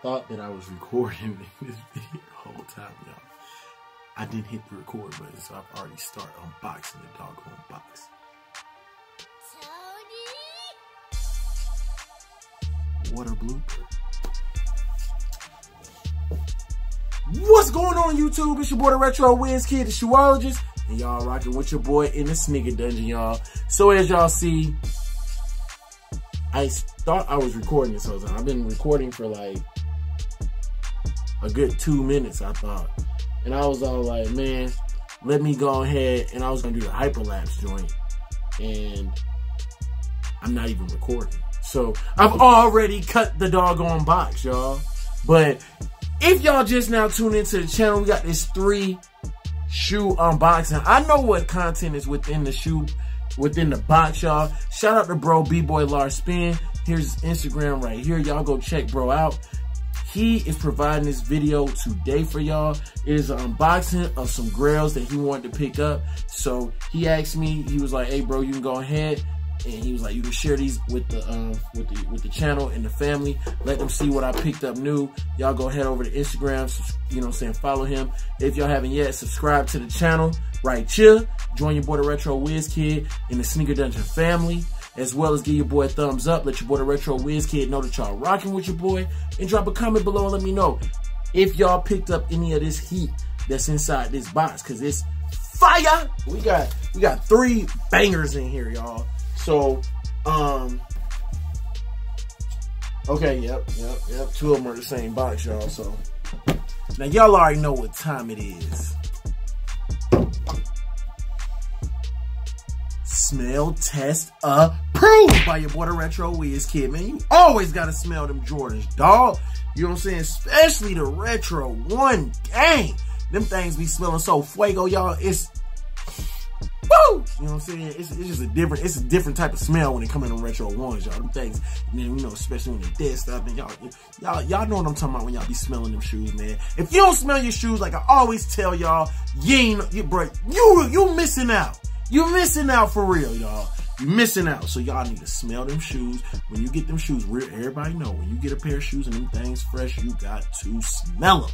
thought that I was recording this video the whole time, y'all. I didn't hit the record button, so I've already started unboxing the doggone box. What a blooper. What's going on, YouTube? It's your boy, the Retro Wiz Kid, the shoeologist, and y'all rocking with your boy in the sneaker dungeon, y'all. So as y'all see, I thought I was recording this whole time. I've been recording for like a good 2 minutes, I thought. And I was all like, man, let me go ahead, and I was gonna do the hyperlapse joint, and I'm not even recording. So I've already cut the doggone box, y'all. But if y'all just now tune into the channel, we got this 3 shoe unboxing. I know what content is within the shoe, within the box, y'all. Shout out to bro B-Boy Lars Spin. Here's his Instagram right here. Y'all go check bro out. He is providing this video today for y'all. It is an unboxing of some grails that he wanted to pick up. So he asked me, he was like, hey bro, you can go ahead. And he was like, you can share these with the channel and the family. Let them see what I picked up new. Y'all go head over to Instagram, you know what I'm saying, follow him. If y'all haven't yet, subscribe to the channel right here. Join your boy, the Retro Wiz Kid, in the Sneaker Dungeon family. As well as give your boy a thumbs up. Let your boy, the Retro Wiz Kid, know that y'all rocking with your boy. And drop a comment below and let me know if y'all picked up any of this heat that's inside this box, because it's fire. We got 3 bangers in here, y'all. So, okay, yep. 2 of them are the same box, y'all. So, now y'all already know what time it is. Smell test approved by your boy, the Retro Wiz Kid, man. You always gotta smell them Jordans, dog. You know what I'm saying? Especially the Retro 1 gang. Them things be smelling so fuego, y'all. It's woo! You know what I'm saying? It's just a different type of smell when it comes in them Retro 1s, y'all. Them things, and then, you know, especially when they dead stuff, and y'all know what I'm talking about when y'all be smelling them shoes, man. If you don't smell your shoes, like I always tell y'all, you missing out. You missing out for real, y'all. You missing out. So y'all need to smell them shoes. When you get them shoes, everybody know, when you get a pair of shoes and them things fresh, you got to smell them.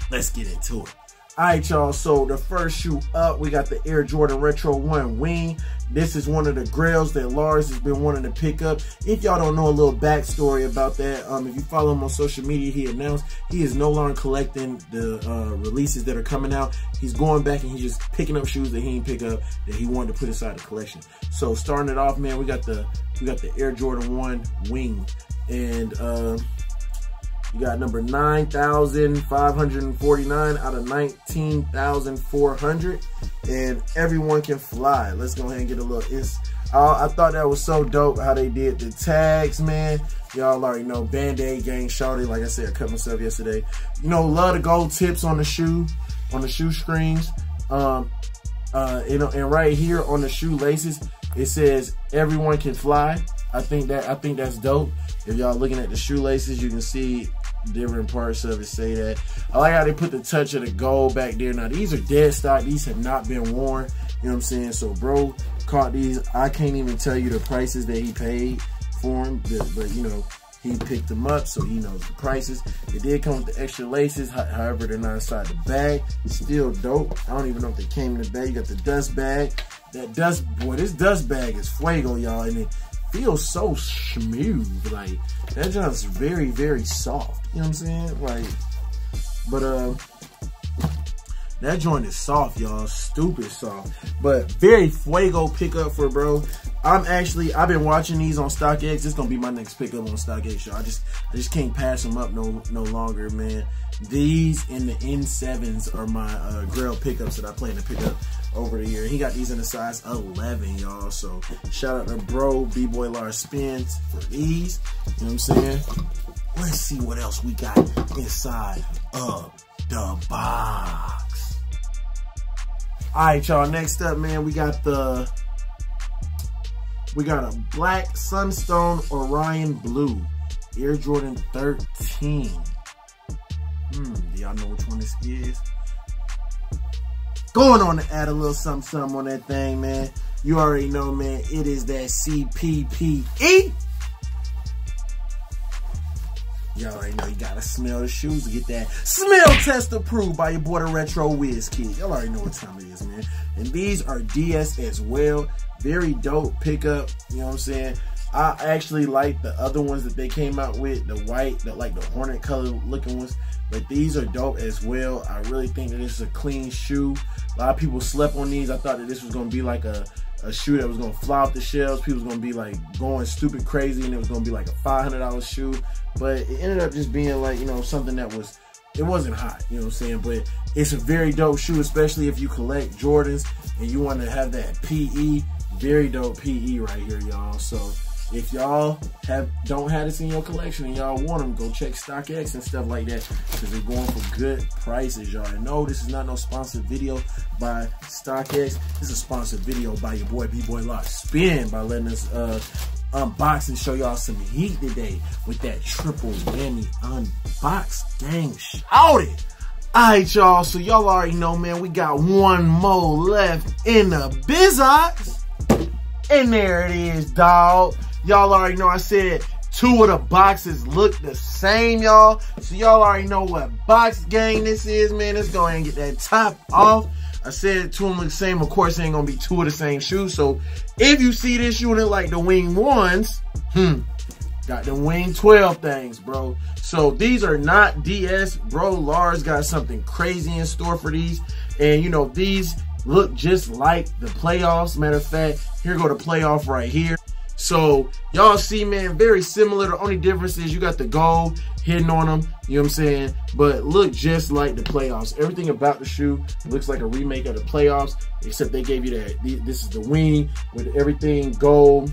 Let's get into it. All right, y'all, so the first shoe up, we got the Air Jordan Retro 1 Wing. This is one of the grails that Lars has been wanting to pick up. If y'all don't know a little backstory about that, if you follow him on social media, he announced he is no longer collecting the releases that are coming out. He's going back and he's just picking up shoes that he didn't pick up that he wanted to put inside the collection. So starting it off, man, we got the Air Jordan 1 Wing, and you got number 9,549 out of 19,400, and everyone can fly. Let's go ahead and get a look. I thought that was so dope how they did the tags, man. Y'all already know Band-Aid gang shawty. Like I said, I cut myself yesterday. You know, love the gold tips on the shoe screens. And right here on the shoelaces, it says everyone can fly. I think that's dope. If y'all looking at the shoelaces, you can see different parts of it say that. I like how they put the touch of the gold back there. Now these are dead stock. These have not been worn. You know what I'm saying? So bro caught these. I can't even tell you the prices that he paid for them, but you know, he picked them up, so he knows the prices. It did come with the extra laces, however they're not inside the bag. Still dope. I don't even know if they came in the bag. You got the dust bag. This dust bag is fuego, y'all, and it feels so smooth. Like, that joint's very, very soft. You know what I'm saying? Like, but that joint is soft, y'all. Stupid soft. But very fuego pickup for bro. I've been watching these on StockX. This is gonna be my next pickup on StockX, y'all. I just can't pass them up no longer, man. These and the N7s are my grail pickups that I plan to pick up over the year. He got these in a size 11, y'all. So shout out to bro B-Boy Lars Spins for these. You know what I'm saying? Let's see what else we got inside of the box. All right, y'all. Next up, man, we got a black Sunstone Orion Blue Air Jordan 13. Do y'all know which one this is? Going on to add a little something on that thing, man. You already know, man. It is that CPPE. y'all already know you gotta smell the shoes to get that smell test approved by your boy the Retro Wiz Kid. Y'all already know what time it is, man. And these are DS as well. Very dope pickup, you know what I'm saying? I actually like the other ones that they came out with, the white, like the hornet color looking ones. But these are dope as well. I really think that this is a clean shoe. A lot of people slept on these. I thought that this was gonna be like a shoe that was gonna fly off the shelves. People was gonna be like going stupid crazy and it was gonna be like a $500 shoe. But it ended up just being like, you know, something that was, it wasn't hot, you know what I'm saying? But it's a very dope shoe, especially if you collect Jordans and you want to have that PE. Very dope PE right here, y'all. So if y'all don't have this in your collection and y'all want them, go check StockX and stuff like that, because they're going for good prices, y'all. And no, this is not no sponsored video by StockX. This is a sponsored video by your boy B-Boy Lock Spin, by letting us unbox and show y'all some heat today with that triple whammy unbox. Gang, shout it. Alright, y'all, so y'all already know, man, we got one more left in the Bizox. And there it is, dog. Y'all already know I said 2 of the boxes look the same, y'all. So y'all already know what box gang this is, man. Let's go ahead and get that top off. I said 2 of them look the same. Of course, it ain't gonna be 2 of the same shoes. So if you see this shoe and it like the wing 1s, got the wing 12 things, bro. So these are not DS, bro. Lars got something crazy in store for these. And you know, these look just like the playoffs. Matter of fact, here go the playoff right here. So y'all see, man, very similar. The only difference is you got the gold hidden on them, you know what I'm saying? But look just like the playoffs. Everything about the shoe looks like a remake of the playoffs, except they gave you that. This is the wing with everything gold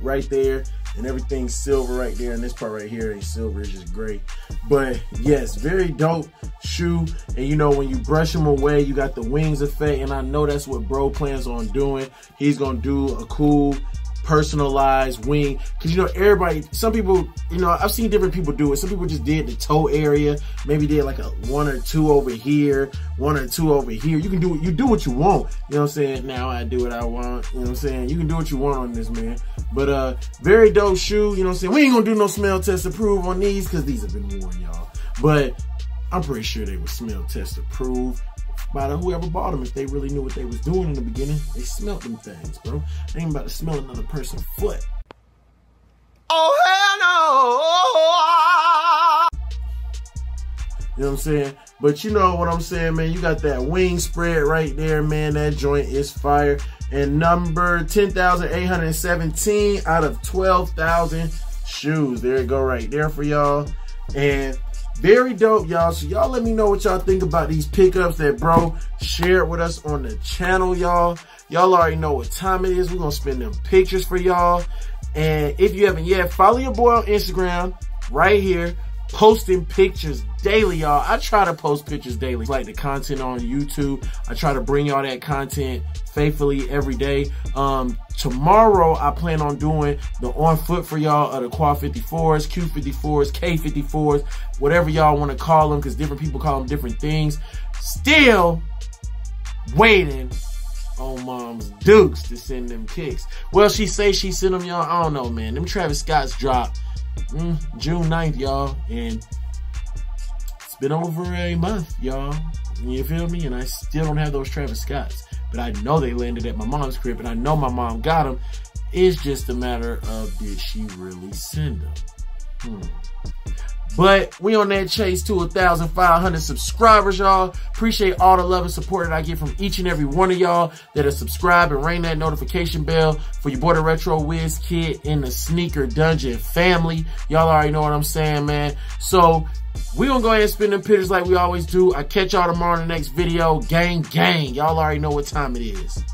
right there and everything silver right there. And this part right here ain't silver, it's just gray. But yes, very dope shoe. And you know, when you brush them away, you got the wings effect. And I know that's what bro plans on doing. He's gonna do a cool personalized wing, because you know, everybody, some people, you know, I've seen different people do it. Some people just did the toe area, maybe did like a 1 or 2 over here, 1 or 2 over here. You can do it, you do what you want, you know what I'm saying? Now I do what I want, you know what I'm saying? You can do what you want on this, man. But very dope shoe, you know what I'm saying? We ain't gonna do no smell test approved on these because these have been worn, y'all. But I'm pretty sure they were smell test approved by whoever bought them. If they really knew what they was doing in the beginning, they smelled them things, bro. They ain't about to smell another person's foot. Oh, hell no! You know what I'm saying? But you know what I'm saying, man. You got that wing spread right there, man. That joint is fire. And number 10,817 out of 12,000 shoes. There you go right there for y'all. And very dope, y'all. So y'all let me know what y'all think about these pickups that bro shared with us on the channel, y'all. Y'all already know what time it is. We're gonna spin them pictures for y'all. And if you haven't yet, follow your boy on Instagram right here, posting pictures daily, y'all. I try to post pictures daily, like the content on YouTube. I try to bring y'all that content faithfully every day. Tomorrow I plan on doing the on foot for y'all of the quad 54s, Q54s, K54s, whatever y'all want to call them, because different people call them different things. Still waiting on Mom's Dukes to send them Kickz. Well, she say she sent them, y'all. I don't know, man. Them Travis Scott's dropped June 9th, y'all, and it's been over a month, y'all. You feel me? And I still don't have those Travis Scotts. But I know they landed at my mom's crib, and I know my mom got them. It's just a matter of, did she really send them? But we on that chase to 1,500 subscribers, y'all. Appreciate all the love and support that I get from each and every one of y'all that are subscribed and ring that notification bell for your boy the Retro Wiz Kid in the Sneaker Dungeon family. Y'all already know what I'm saying, man. So we gonna go ahead and spin them pictures like we always do. I catch y'all tomorrow in the next video. Gang, gang. Y'all already know what time it is.